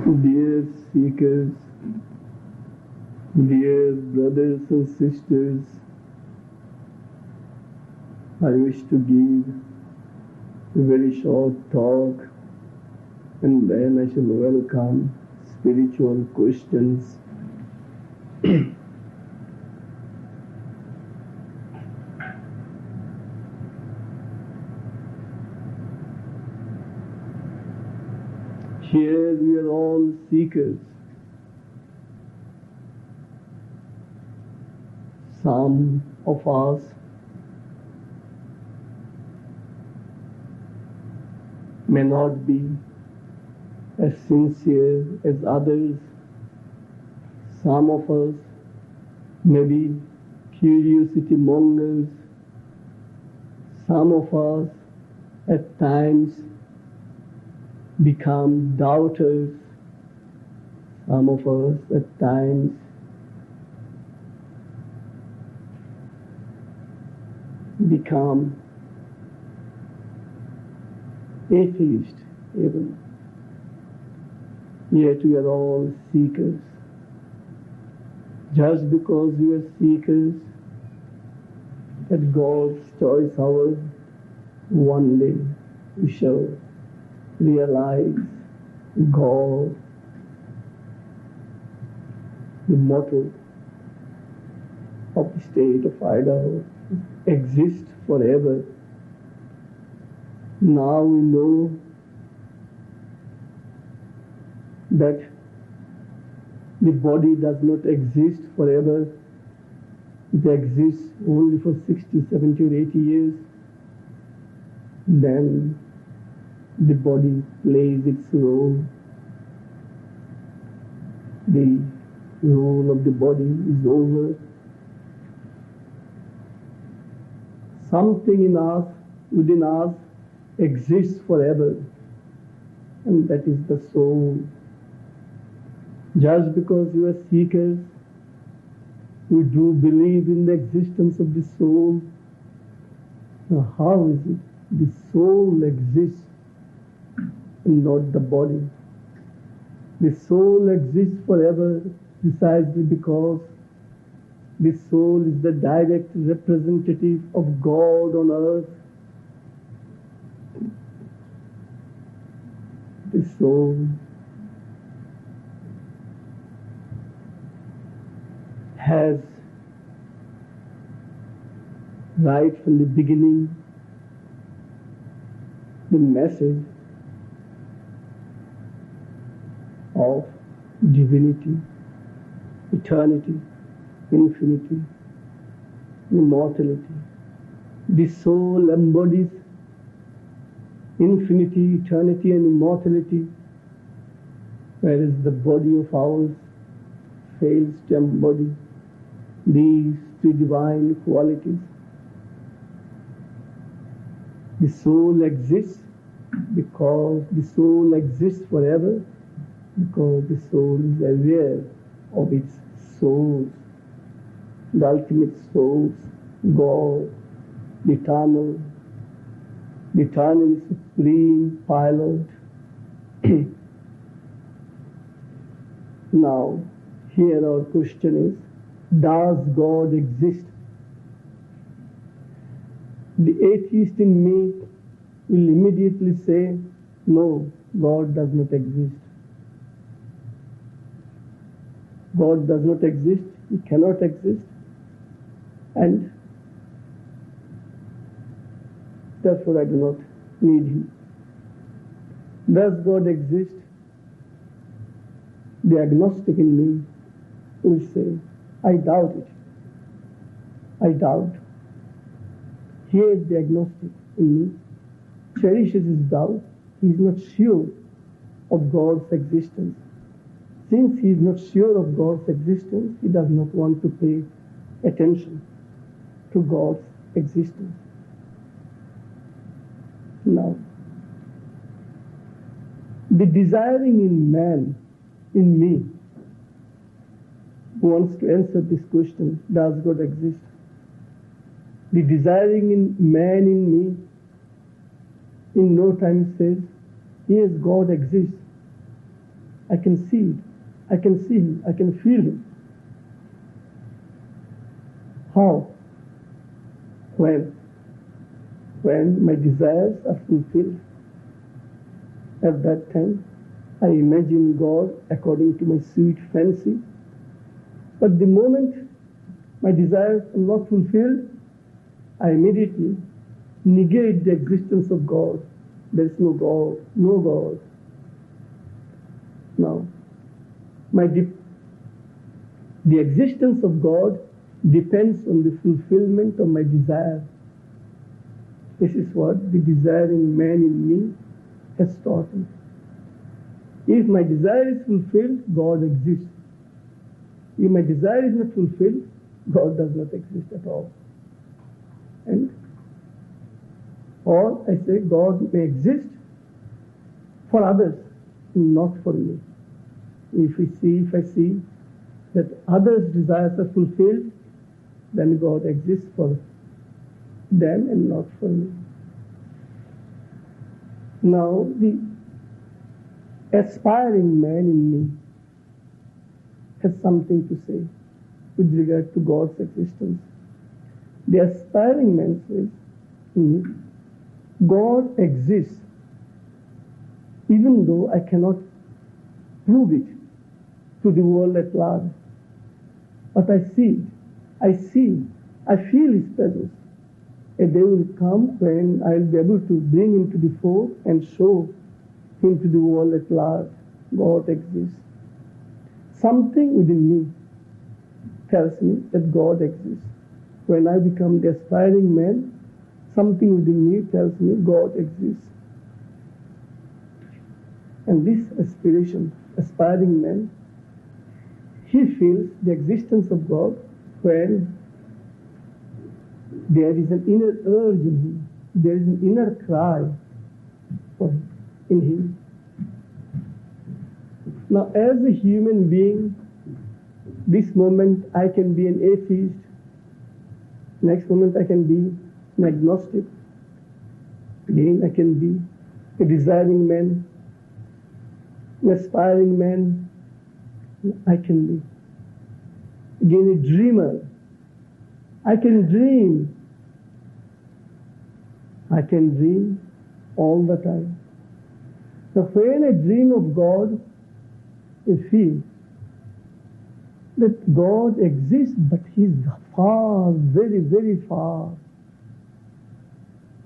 Dear seekers, dear brothers and sisters, I wish to give a very short talk, and then I shall welcome spiritual questions. Here we are all seekers. Some of us may not be as sincere as others. Some of us may be curiosity-mongers. Some of us at times become doubters. Some of us at times become atheists even. Yet we are all seekers. Just because we are seekers, at God's choice hour, one day we shall realize God, the motto of the state of Idaho, exists forever. Now we know that the body does not exist forever. It exists only for 60, 70 or 80 years. Then the body plays its role. The role of the body is over. Something in us, within us, exists forever, and that is the soul. Just because we are seekers, we do believe in the existence of the soul. Now, how is it the soul exists and not the body? The soul exists forever precisely because the soul is the direct representative of God on earth. The soul has, right from the beginning, the message of divinity, eternity, infinity, immortality. The soul embodies infinity, eternity and immortality, whereas the body of ours fails to embody these three divine qualities. The soul exists because the soul exists forever, because the soul is aware of its source, the ultimate source, God, the eternal supreme pilot. Now, here our question is, does God exist? The atheist in me will immediately say, no, God does not exist. God does not exist, He cannot exist, and therefore I do not need Him. Does God exist? The agnostic in me will say, I doubt it. I doubt. Here the agnostic in me cherishes his doubt. He is not sure of God's existence. Since he is not sure of God's existence, he does not want to pay attention to God's existence. Now, the desiring in man, in me, who wants to answer this question, does God exist? The desiring in man in me in no time says, yes, God exists. I can see it. I can see him. I can feel him. How? When my desires are fulfilled. At that time, I imagine God according to my sweet fancy. But the moment my desires are not fulfilled, I immediately negate the existence of God. There is no God, no God. Now, the existence of God depends on the fulfillment of my desire. This is what the desiring man in me has taught me. If my desire is fulfilled, God exists. If my desire is not fulfilled, God does not exist at all. Or I say God may exist for others, not for me. If I see that others' desires are fulfilled, then God exists for them and not for me. Now, the aspiring man in me has something to say with regard to God's existence. The aspiring man says in me, God exists even though I cannot prove it to the world at large. But I see it. I feel His presence. A day will come when I will be able to bring Him to the fore and show Him to the world at large. God exists. Something within me tells me that God exists. When I become the aspiring man, something within me tells me God exists. And this aspiring man, he feels the existence of God when there is an inner urge in him. There is an inner cry in him. Now, as a human being, this moment I can be an atheist. Next moment I can be an agnostic. Again I can be a desiring man, an aspiring man. I can be again a dreamer. I can dream. I can dream all the time. Now, when I dream of God, I feel that God exists, but He's far, very, very far.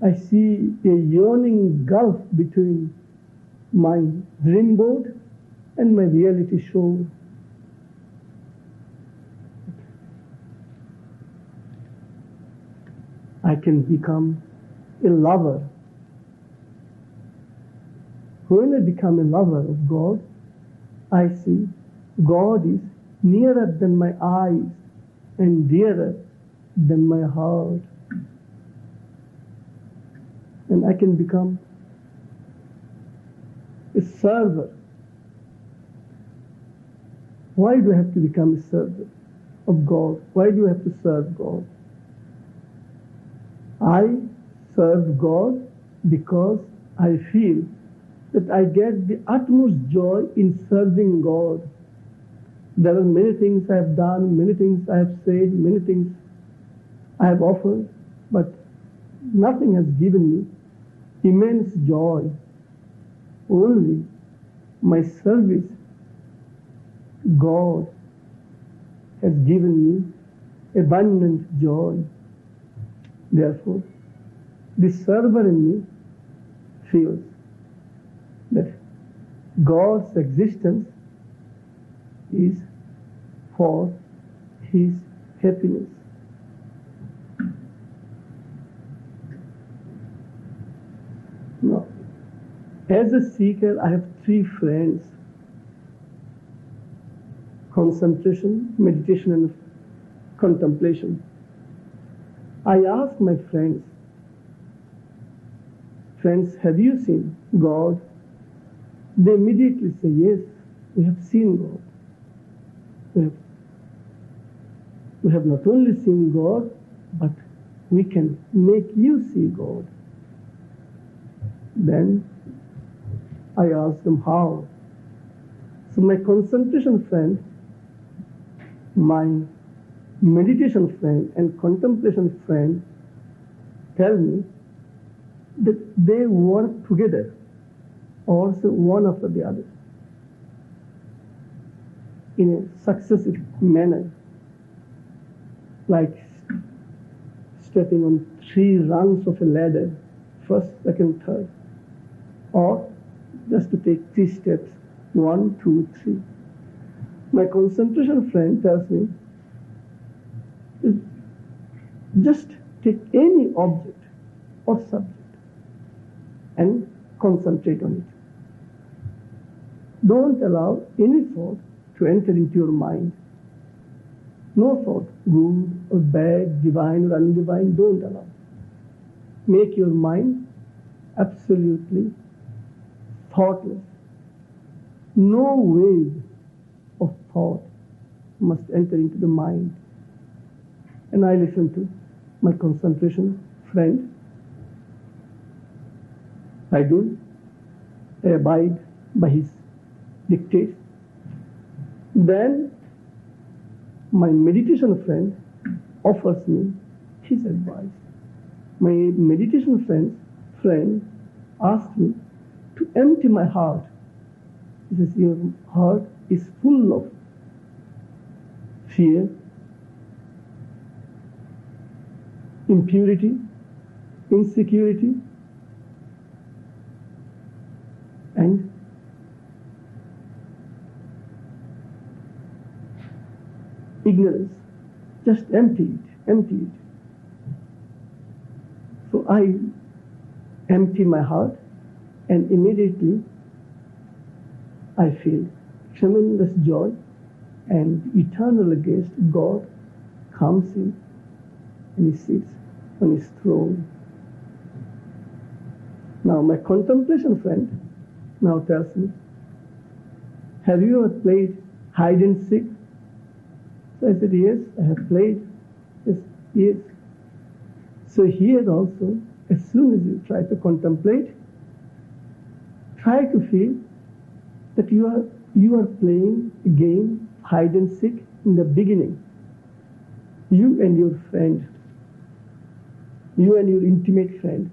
I see a yawning gulf between my dreamboat and my reality show. I can become a lover. When I become a lover of God, I see God is nearer than my eyes and dearer than my heart. And I can become a server. Why do I have to become a server of God? Why do I have to serve God? I serve God because I feel that I get the utmost joy in serving God. There are many things I have done, many things I have said, many things I have offered, but nothing has given me immense joy. Only my service, God, has given me abundant joy. Therefore, the server in me feels that God's existence is for His happiness. Now, as a seeker, I have three friends: concentration, meditation, and contemplation. I ask my friends, have you seen God? They immediately say, yes, we have seen God. We have not only seen God, but we can make you see God. Then I ask them how. So my concentration friend, my meditation friend and contemplation friend tell me that they work together, also one after the other, in a successive manner, like stepping on 3 rungs of a ladder, first, second, third, or just to take 3 steps, 1, 2, 3. My concentration friend tells me, just take any object or subject and concentrate on it. Don't allow any thought to enter into your mind. No thought, good or bad, divine or undivine, don't allow. Make your mind absolutely thoughtless. No wave of thought must enter into the mind. And I listen to my concentration friend. I do. I abide by his dictates. Then my meditation friend offers me his advice. My meditation friend asked me to empty my heart. He says, your heart is full of fear, impurity, insecurity, and ignorance. Just empty it, empty it. So I empty my heart, and immediately I feel tremendous joy, and eternal guest, God, comes in and he sits on his throne. Now my contemplation friend now tells me, have you ever played hide and seek? So I said, yes, I have played. Yes. So here also, as soon as you try to contemplate, try to feel that you are playing a game, hide and seek, in the beginning. You and your friend, you and your intimate friend.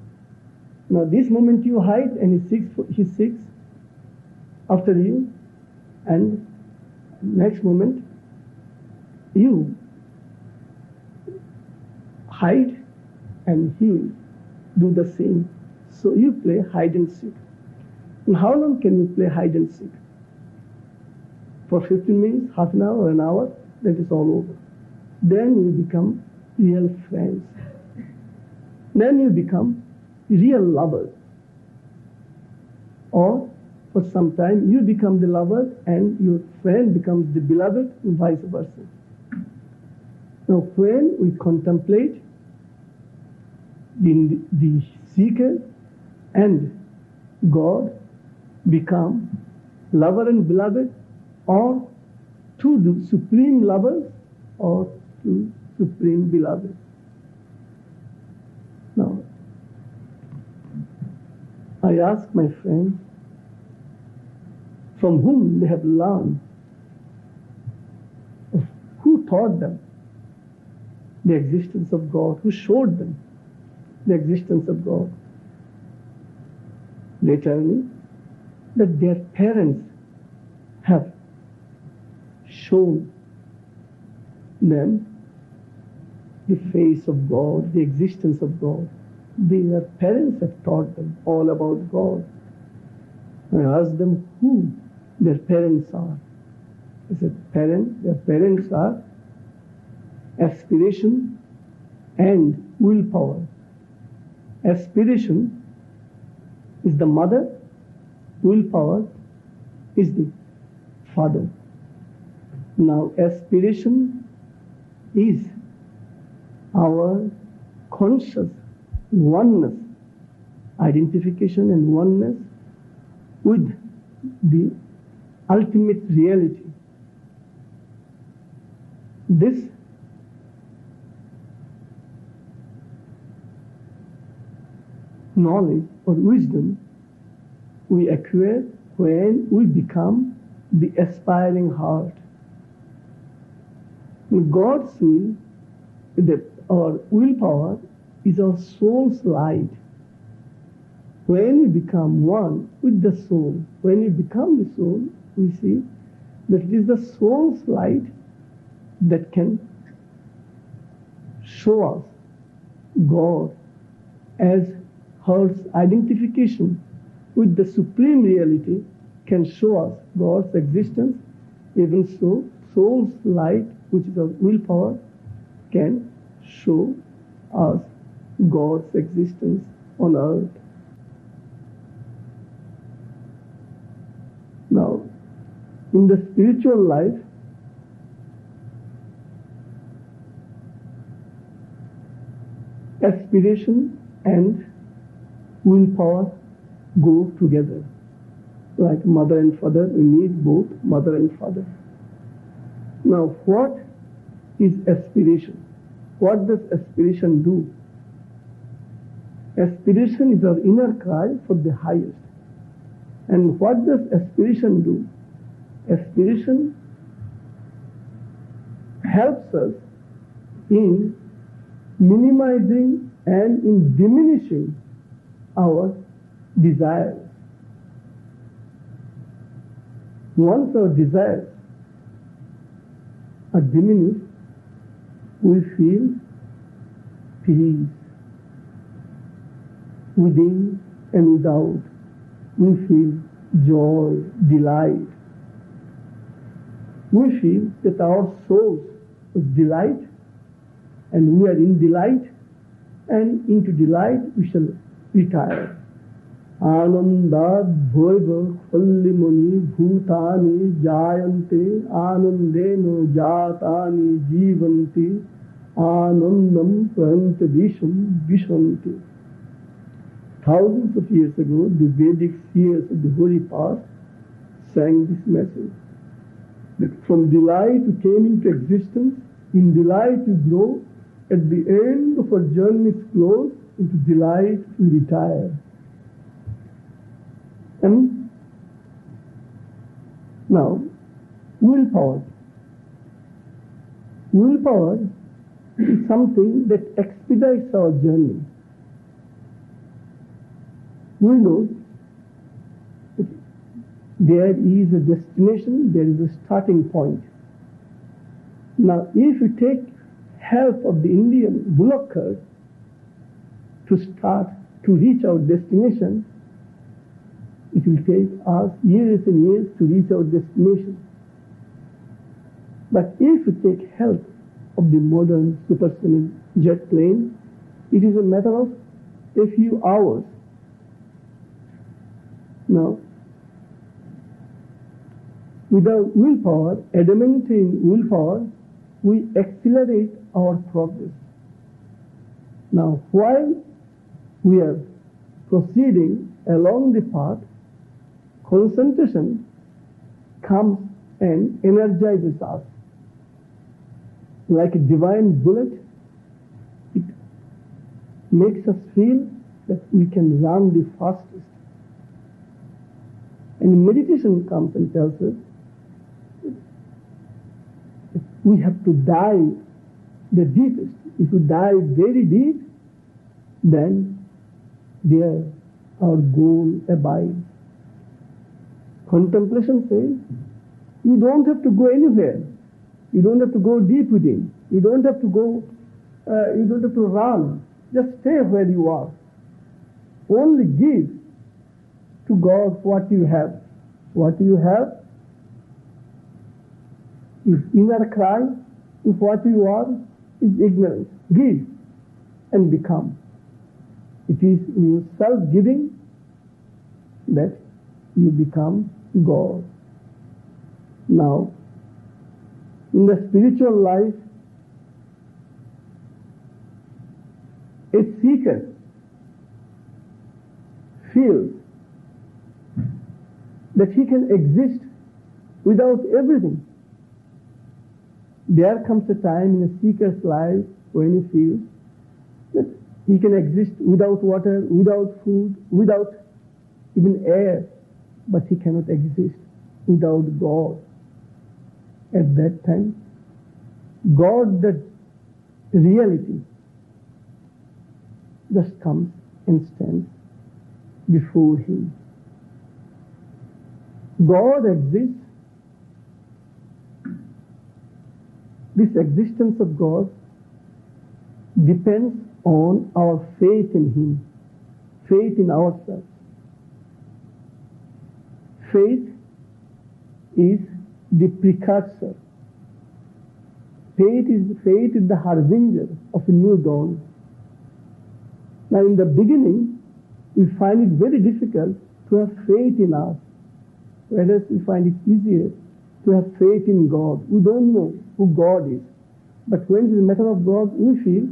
Now this moment you hide and he seeks after you, and next moment you hide and he will do the same. So you play hide and seek. And how long can you play hide and seek? For 15 minutes, half an hour, or an hour, that is all over. Then you become real friends. Then you become real lovers. Or for some time you become the lover and your friend becomes the beloved, and vice versa. Now when we contemplate, the seeker and God become lover and beloved, or two the supreme lovers or two supreme beloved. Now I ask my friends from whom they have learned, who taught them the existence of God, who showed them the existence of God. They tell me that their parents have shown them the face of God, the existence of God. Their parents have taught them all about God. I asked them who their parents are. I said, their parents are aspiration and willpower. Aspiration is the mother, willpower is the father. Now aspiration is our conscious oneness, identification and oneness with the ultimate reality. This knowledge or wisdom we acquire when we become the aspiring heart. God's will, our willpower, is our soul's light. When we become one with the soul, when we become the soul, we see that it is the soul's light that can show us God as heart's identification with the supreme reality can show us God's existence. Even so, soul's light, which is our willpower, can show us God's existence on earth. Now, in the spiritual life, aspiration and willpower go together. Like mother and father, we need both mother and father. Now, what is aspiration? What does aspiration do? Aspiration is our inner cry for the highest. And what does aspiration do? Aspiration helps us in minimizing and in diminishing our desires. Once our desires are diminished, we feel peace within and without. We feel joy, delight. We feel that our souls is delight, and we are in delight, and into delight we shall retire. Anandad bhoiva khallimani bhutani jayante anandena jatani jivanti anandam prantadisham vishanti. Thousands of years ago, the Vedic seers of the holy past sang this message, that from delight we came into existence, in delight we grow, at the end of our journey's close, into delight we retire. And now, willpower. Willpower is something that expedites our journey. We know that there is a destination, there is a starting point. Now, if we take help of the Indian bullock cart to reach our destination, it will take us years and years to reach our destination. But if we take help of the modern supersonic jet plane, it is a matter of a few hours. Now, without willpower, adamantine willpower, we accelerate our progress. Now, while we are proceeding along the path, concentration comes and energizes us. Like a divine bullet, it makes us feel that we can run the fastest. And meditation comes and tells us that we have to dive the deepest. If we dive very deep, then there our goal abides. Contemplation says, you don't have to go anywhere. You don't have to go deep within. You don't have to go, you don't have to run. Just stay where you are. Only give to God what you have. What you have is inner cry. If what you are is ignorance, give and become. It is in your self-giving that you become God. Now, in the spiritual life, a seeker feels that he can exist without everything. There comes a time in a seeker's life when he feels that he can exist without water, without food, without even air, but he cannot exist without God. At that time, God, that reality, just comes and stands before him. God exists. This existence of God depends on our faith in him, faith in ourselves. Faith is the precursor. Faith is the harbinger of a new dawn. Now, in the beginning, we find it very difficult to have faith in us, whereas we find it easier to have faith in God. We don't know who God is, but when it is a matter of God, we feel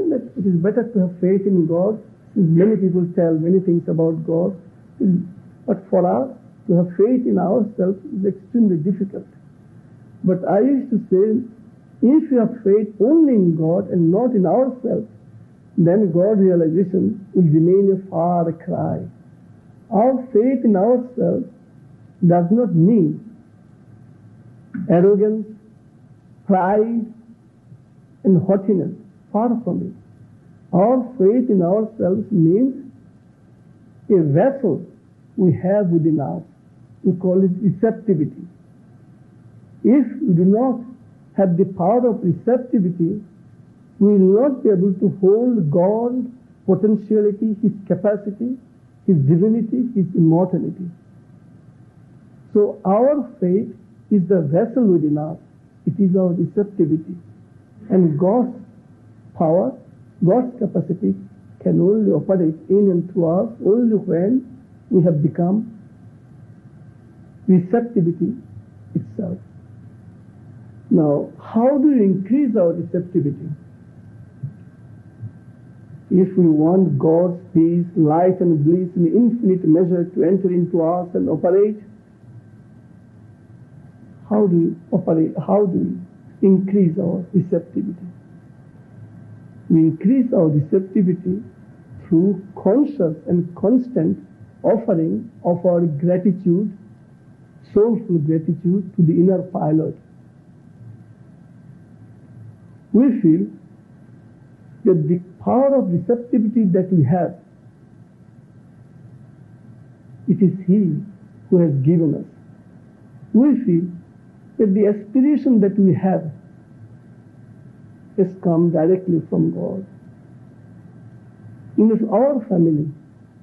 that it is better to have faith in God, since many people tell many things about God. But for us, to have faith in ourselves is extremely difficult. But I used to say, if we have faith only in God and not in ourselves, then God realization will remain a far cry. Our faith in ourselves does not mean arrogance, pride, and haughtiness. Far from it. Our faith in ourselves means a vessel we have within us. We call it receptivity. If we do not have the power of receptivity, we will not be able to hold God's potentiality, his capacity, his divinity, his immortality. So our faith is the vessel within us. It is our receptivity. And God's power, God's capacity can only operate in and through us only when we have become receptivity itself. Now, how do we increase our receptivity? If we want God's peace, light and bliss in infinite measure to enter into us and operate, how do we operate? How do we increase our receptivity? We increase our receptivity through conscious and constant offering of our gratitude, soulful gratitude to the inner pilot. We feel that the power of receptivity that we have, it is He who has given us. We feel that the aspiration that we have has come directly from God. In our family,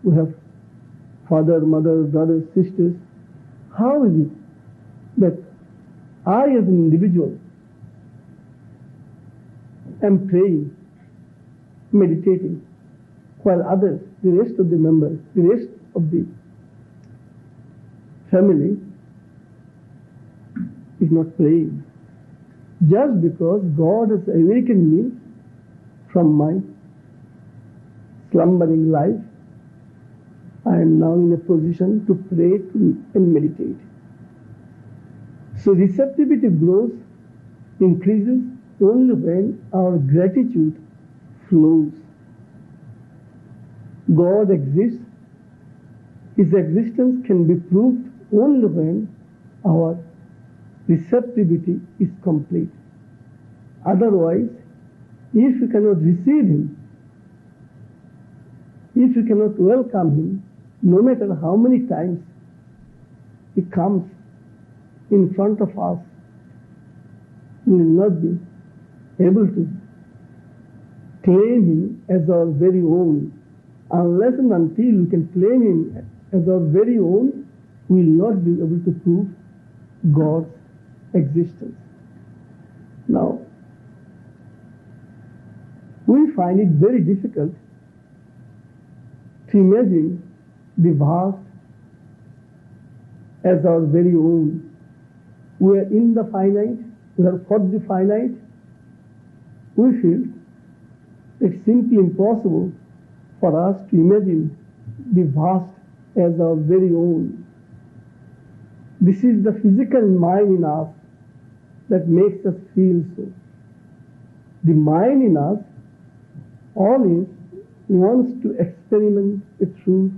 we have father, mother, brothers, sisters. How is it that I as an individual am praying, meditating, while others, the rest of the members, the rest of the family is not praying? Just because God has awakened me from my slumbering life, I am now in a position to pray and meditate. So receptivity grows, increases only when our gratitude flows. God exists. His existence can be proved only when our receptivity is complete. Otherwise, if you cannot receive Him, if you cannot welcome Him, no matter how many times He comes in front of us, we will not be able to claim Him as our very own. Unless and until we can claim Him as our very own, we will not be able to prove God's existence. Now, we find it very difficult to imagine the vast as our very own. We are in the finite, we are for the finite. We feel it's simply impossible for us to imagine the vast as our very own. This is the physical mind in us that makes us feel so. The mind in us always wants to experiment a truth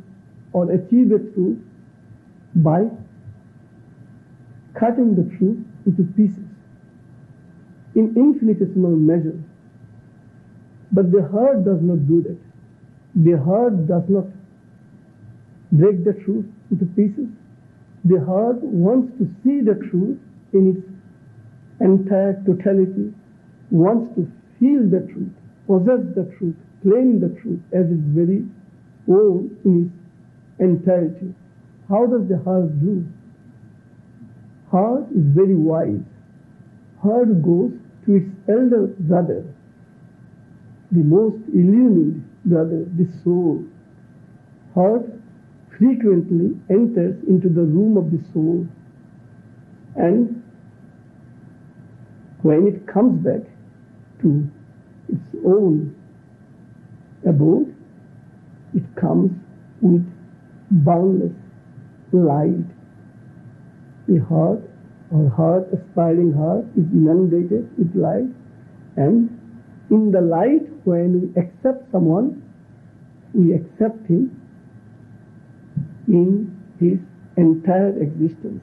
or achieve a truth by cutting the truth into pieces in infinitesimal measure. But the heart does not do that. The heart does not break the truth into pieces. The heart wants to see the truth in its entire totality, wants to feel the truth, possess the truth, claim the truth as its very own in its entirety. How does the heart do? Heart is very wise. Heart goes to its elder brother, the most illumined brother, the soul. Heart frequently enters into the room of the soul, and when it comes back to its own abode, it comes with boundless light. The heart, our heart, aspiring heart, is inundated with light, and in the light, when we accept someone, we accept him in his entire existence.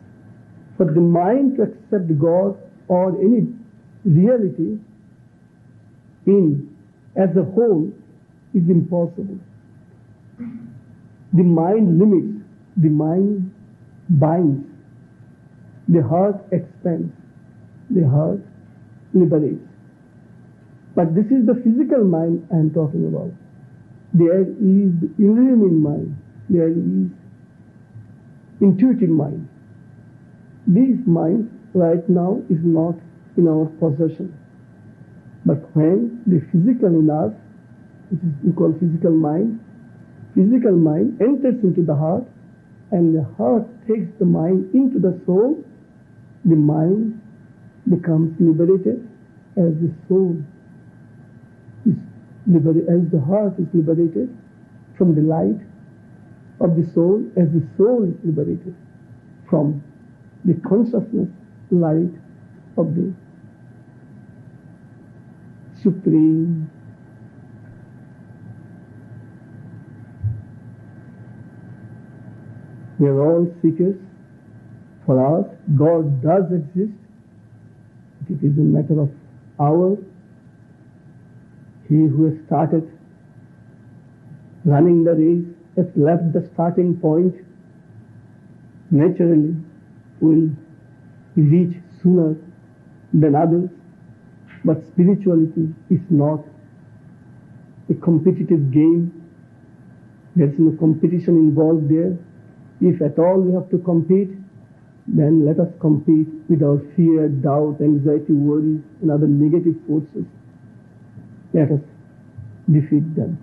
For the mind to accept God or any reality in as a whole is impossible. The mind limits, the mind binds, the heart expands, the heart liberates. But this is the physical mind I am talking about. There is the illumined mind, there is intuitive mind. This mind right now is not in our possession. But when the physical in us, which is we call physical mind enters into the heart, and the heart takes the mind into the soul, the mind becomes liberated as the soul is liberated, as the heart is liberated from the light of the soul, as the soul is liberated from the consciousness light of the Supreme. We are all seekers. For us, God does exist. It is a matter of hours. He who has started running the race has left the starting point. Naturally, will reach sooner than others. But spirituality is not a competitive game. There is no competition involved there. If at all we have to compete, then let us compete without fear, doubt, anxiety, worries, and other negative forces. Let us defeat them.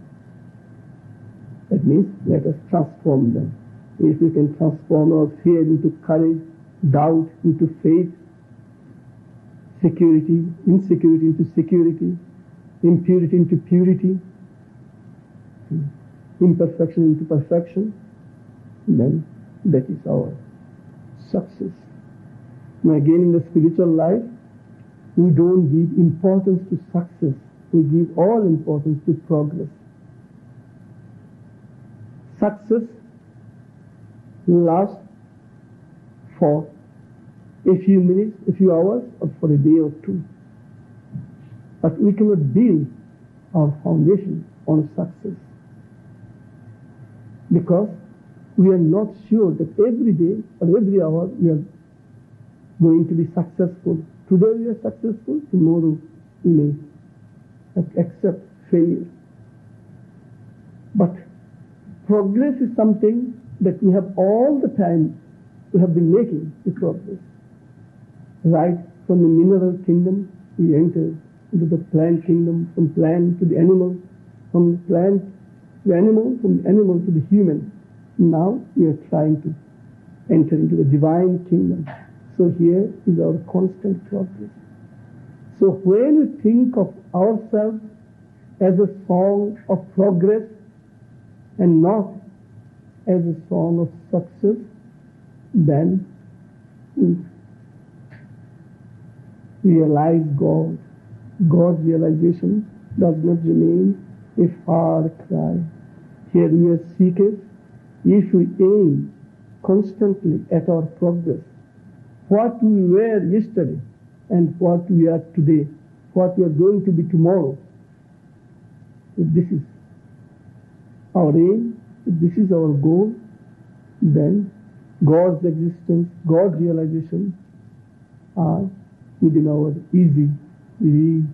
That means let us transform them. If we can transform our fear into courage, doubt into faith, security, insecurity into security, impurity into purity, imperfection into perfection, then that is our success. Now again, in the spiritual life, we don't give importance to success. We give all importance to progress. Success lasts for a few minutes, a few hours, or for a day or two. But we cannot build our foundation on success, because we are not sure that every day or every hour we are going to be successful. Today we are successful, tomorrow we may accept failure. But progress is something that we have all the time, we have been making the progress. Right from the mineral kingdom, we enter into the plant kingdom, from plant to the animal, from the plant to the animal, from the animal to the human. Now we are trying to enter into the divine kingdom. So here is our constant progress. So when we think of ourselves as a song of progress and not as a song of success, then we realize God. God's realization does not remain a far cry. Here we are seekers. If we aim constantly at our progress, what we were yesterday and what we are today, what we are going to be tomorrow. If this is our aim, if this is our goal, then God's existence, God's realization are within our easy reach.